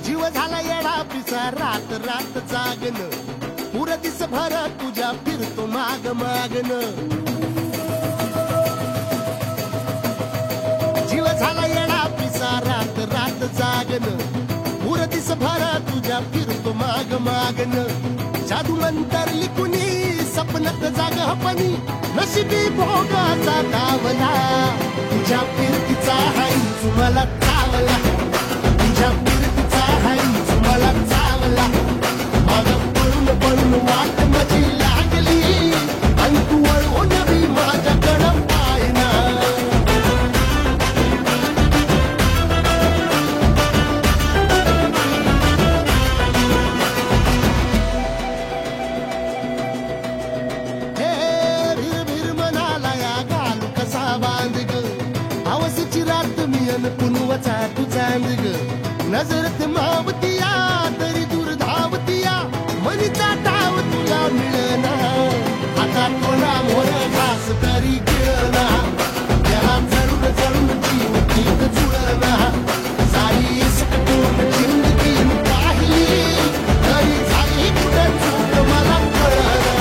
जीव झाला येडा पिसा रात रात जागन पुर दिस भर तुझ्या फिरतो माग मागन जीव झाला येडा पिसा रात रात जागन पुर दिस भर तुझ्या फिरतो माग मागन जादू मंतरली कुणी सपनात जाग हपणी नशिबी भोगाचा दावला तुझ्या फिरतीचा हाईच मला चावला तुझ्या फिरतीचा हाईच मला चावला माग पळून पळून वाट माझी लागली आणि तू वळून बी माझ्याकडं पाहिना पुनवचा तू चांद ग नजरत मावतिया तरी दूर धावतिया मनीचा डाव तुला मिळना आता कोणा मोर घास तरी गिळना त्याला जळून जळून जीव तीत जुळना सारी सकटून जिंदगी पाहिली तरी झाली कुठं चूक मला कळना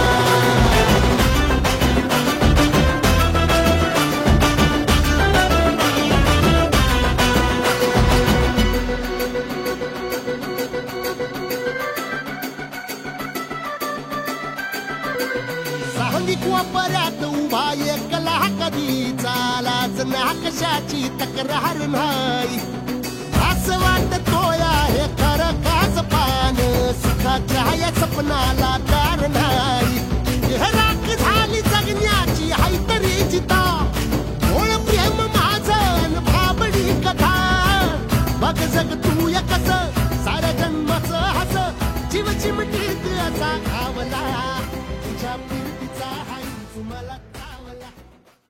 पर्यात उभा एकला कधी चालाच ना कशाची तक्रार नाही असं वाटतोया हे खरं काच पान सुखाच्या या सपनाला दार नाही